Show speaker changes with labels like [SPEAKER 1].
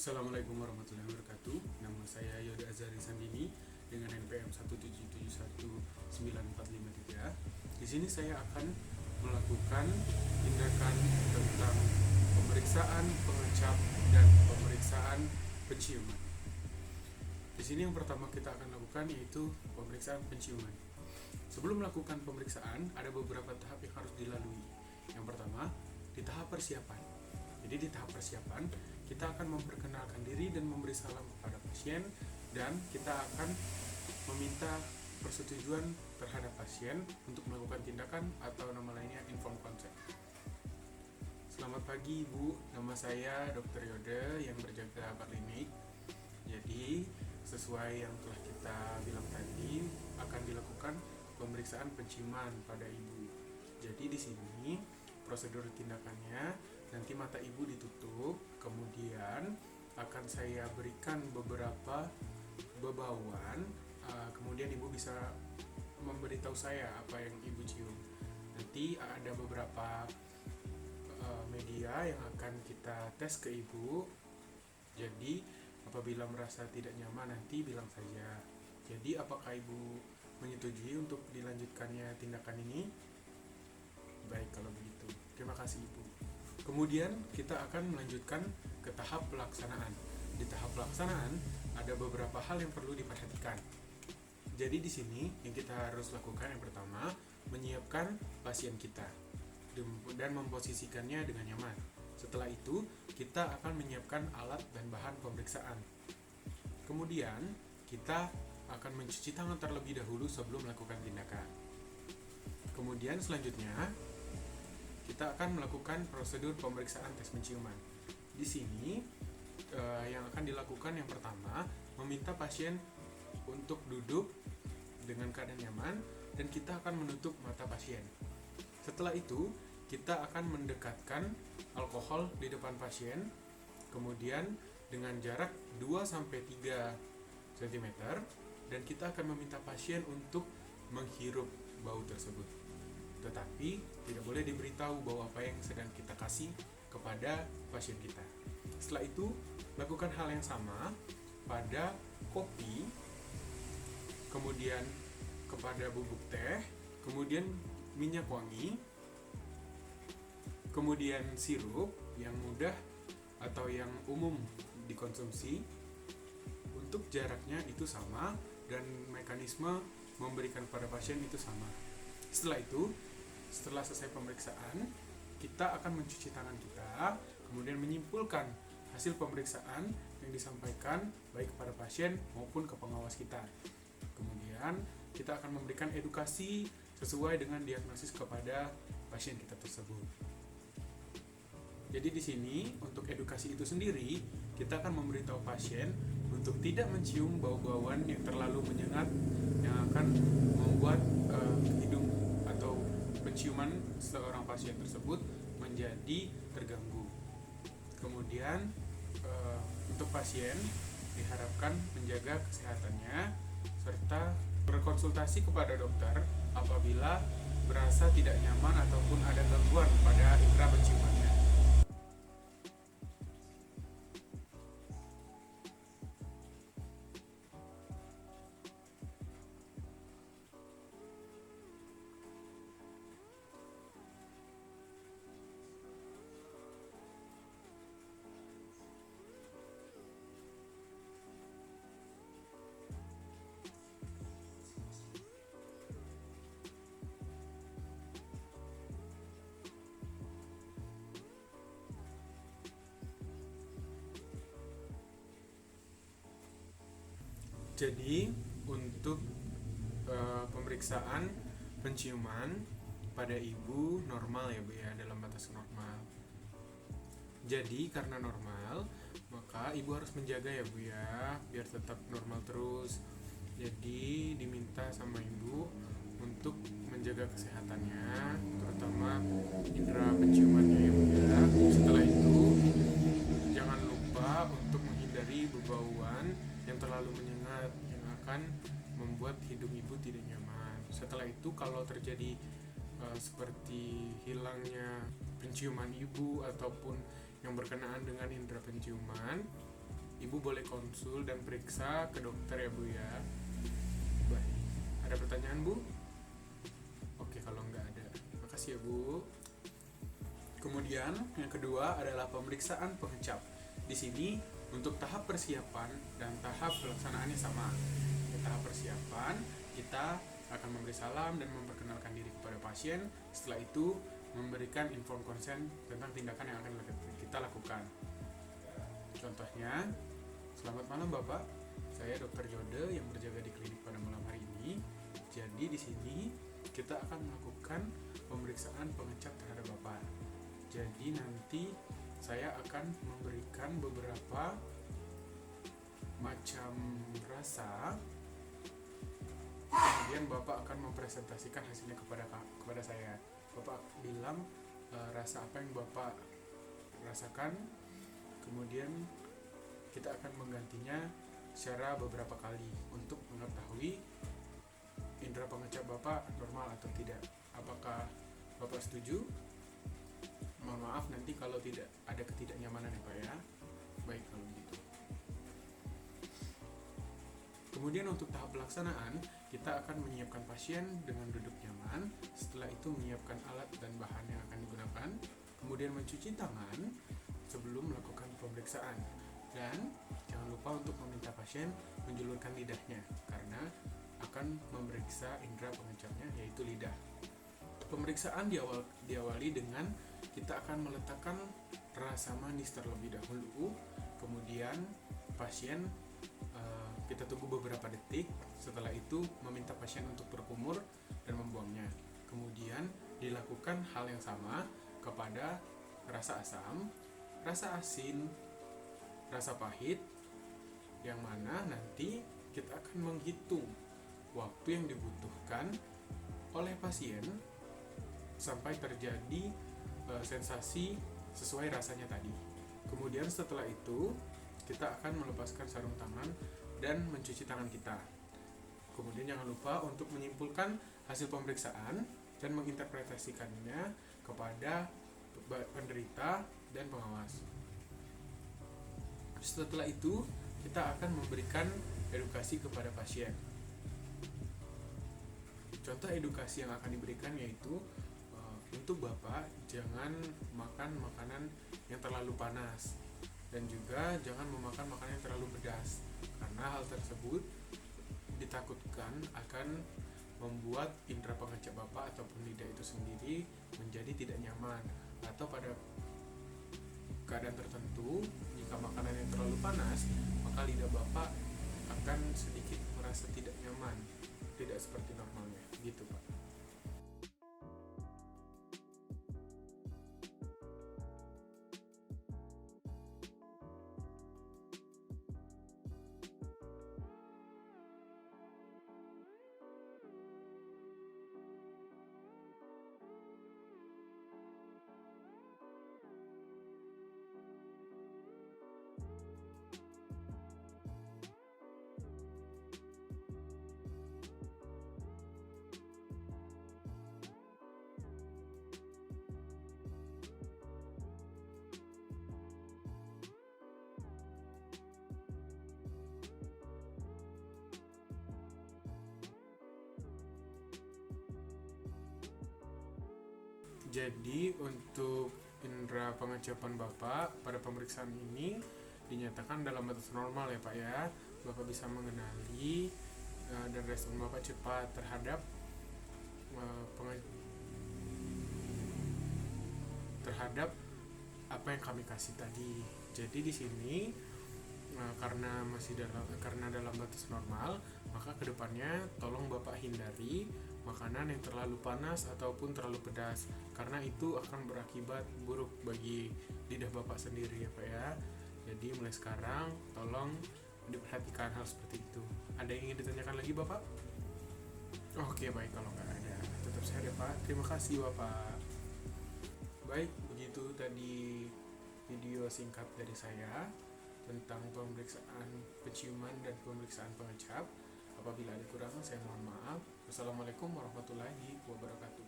[SPEAKER 1] Assalamualaikum warahmatullahi wabarakatuh. Nama saya Yoda Azari Sandini dengan NPM 1771943. Di sini saya akan melakukan tindakan tentang pemeriksaan pengecap dan pemeriksaan penciuman. Di sini yang pertama kita akan lakukan yaitu pemeriksaan penciuman. Sebelum melakukan pemeriksaan, ada beberapa tahap yang harus dilalui. Yang pertama, di tahap persiapan. Jadi di tahap persiapan, kita akan memperkenalkan diri dan memberi salam kepada pasien, dan kita akan meminta persetujuan terhadap pasien untuk melakukan tindakan atau nama lainnya informed consent. Selamat pagi Ibu, nama saya Dr. Yoda yang berjaga klinik. Jadi sesuai yang telah kita bilang tadi, akan dilakukan pemeriksaan penciuman pada Ibu. Jadi di sini prosedur tindakannya, nanti mata Ibu ditutup, kemudian akan saya berikan beberapa bebauan, kemudian Ibu bisa memberitahu saya apa yang Ibu cium. Nanti ada beberapa media yang akan kita tes ke Ibu. Jadi apabila merasa tidak nyaman nanti bilang saja. Jadi apakah Ibu menyetujui untuk dilanjutkannya tindakan ini? Baik kalau begitu. Terima kasih Ibu. Kemudian kita akan melanjutkan ke tahap pelaksanaan. Di tahap pelaksanaan ada beberapa hal yang perlu diperhatikan. Jadi di sini yang kita harus lakukan yang pertama, menyiapkan pasien kita dan memposisikannya dengan nyaman. Setelah itu, kita akan menyiapkan alat dan bahan pemeriksaan. Kemudian, kita akan mencuci tangan terlebih dahulu sebelum melakukan tindakan. Kemudian selanjutnya, kita akan melakukan prosedur pemeriksaan tes penciuman. Di sini yang akan dilakukan yang pertama, meminta pasien untuk duduk dengan keadaan nyaman dan kita akan menutup mata pasien. Setelah itu, kita akan mendekatkan alkohol di depan pasien, kemudian dengan jarak 2-3 cm, dan kita akan meminta pasien untuk menghirup bau tersebut. Tetapi tidak boleh diberitahu bahwa apa yang sedang kita kasih kepada pasien kita. Setelah itu, lakukan hal yang sama pada kopi, kemudian kepada bubuk teh, kemudian minyak wangi, kemudian sirup yang mudah atau yang umum dikonsumsi. Untuk jaraknya itu sama dan mekanisme memberikan kepada pasien itu sama. Setelah itu, setelah selesai pemeriksaan, kita akan mencuci tangan kita, kemudian menyimpulkan hasil pemeriksaan yang disampaikan baik kepada pasien maupun ke pengawas kita. Kemudian kita akan memberikan edukasi sesuai dengan diagnosis kepada pasien kita tersebut. Jadi di sini untuk edukasi itu sendiri, kita akan memberitahu pasien untuk tidak mencium bau-bauan yang terlalu menyengat yang akan membuat hidung atau penciuman seorang pasien tersebut menjadi terganggu. Kemudian untuk pasien diharapkan menjaga kesehatannya serta berkonsultasi kepada dokter apabila merasa tidak nyaman ataupun ada gangguan pada indera penciumannya. Jadi untuk pemeriksaan penciuman pada ibu normal ya Bu ya, dalam batas normal. Jadi karena normal, maka ibu harus menjaga ya Bu ya, biar tetap normal terus. Jadi diminta sama ibu untuk menjaga kesehatannya, terutama indera penciumannya ya Bu ya. Setelah itu, jangan lupa untuk menghindari bebauan yang terlalu menyengat yang akan membuat hidung ibu tidak nyaman. Setelah itu kalau terjadi seperti hilangnya penciuman ibu ataupun yang berkenaan dengan indera penciuman, Ibu boleh konsul dan periksa ke dokter ya Bu ya. Baik, ada pertanyaan Bu? Oke, kalau nggak ada, makasih ya Bu. Kemudian yang kedua adalah pemeriksaan pengecap. Di sini untuk tahap persiapan dan tahap pelaksanaannya sama. Di tahap persiapan kita akan memberi salam dan memperkenalkan diri kepada pasien. Setelah itu memberikan inform consent tentang tindakan yang akan kita lakukan. Contohnya, selamat malam Bapak. Saya Dr. Jode yang berjaga di klinik pada malam hari ini. Jadi di sini kita akan melakukan pemeriksaan pengecap terhadap Bapak. Jadi nanti saya akan memberikan beberapa macam rasa. Kemudian Bapak akan mempresentasikan hasilnya kepada saya. Bapak bilang rasa apa yang Bapak rasakan. Kemudian kita akan menggantinya secara beberapa kali untuk mengetahui indera pengecap Bapak normal atau tidak. Apakah Bapak setuju? Mohon maaf nanti kalau tidak ada ketidaknyamanan ya Pak ya. Baik kalau gitu. Kemudian untuk tahap pelaksanaan, kita akan menyiapkan pasien dengan duduk nyaman. Setelah itu menyiapkan alat dan bahan yang akan digunakan. Kemudian mencuci tangan sebelum melakukan pemeriksaan. Dan jangan lupa untuk meminta pasien menjulurkan lidahnya karena akan memeriksa indera pengecapnya yaitu lidah. Pemeriksaan diawali dengan kita akan meletakkan rasa manis terlebih dahulu. Kemudian pasien kita tunggu beberapa detik. Setelah itu meminta pasien untuk berkumur dan membuangnya. Kemudian dilakukan hal yang sama kepada rasa asam, rasa asin, rasa pahit, yang mana nanti kita akan menghitung waktu yang dibutuhkan oleh pasien sampai terjadi sensasi sesuai rasanya tadi. Kemudian setelah itu kita akan melepaskan sarung tangan dan mencuci tangan kita. Kemudian jangan lupa untuk menyimpulkan hasil pemeriksaan dan menginterpretasikannya kepada penderita dan pengawas. Setelah itu kita akan memberikan edukasi kepada pasien. Contoh edukasi yang akan diberikan yaitu untuk Bapak jangan makan makanan yang terlalu panas dan juga jangan memakan makanan yang terlalu pedas karena hal tersebut ditakutkan akan membuat indera pengecap Bapak ataupun lidah itu sendiri menjadi tidak nyaman, atau pada keadaan tertentu jika makanan yang terlalu panas maka lidah Bapak akan sedikit merasa tidak nyaman, tidak seperti normalnya gitu Pak. Jadi untuk indera pengecapan Bapak pada pemeriksaan ini dinyatakan dalam batas normal ya Pak ya. Bapak bisa mengenali dan respon Bapak cepat terhadap terhadap apa yang kami kasih tadi. Jadi di sini karena dalam batas normal, maka kedepannya tolong Bapak hindari makanan yang terlalu panas ataupun terlalu pedas karena itu akan berakibat buruk bagi lidah Bapak sendiri ya Pak ya. Jadi mulai sekarang tolong diperhatikan hal seperti itu. Ada yang ingin ditanyakan lagi Bapak? Oke baik, kalau nggak ada tetap sehat ya Pak. Terima kasih Bapak. Baik, begitu tadi video singkat dari saya tentang pemeriksaan penciuman dan pemeriksaan pengecap. Apabila ada kurangan saya mohon maaf. Wassalamualaikum warahmatullahi wabarakatuh.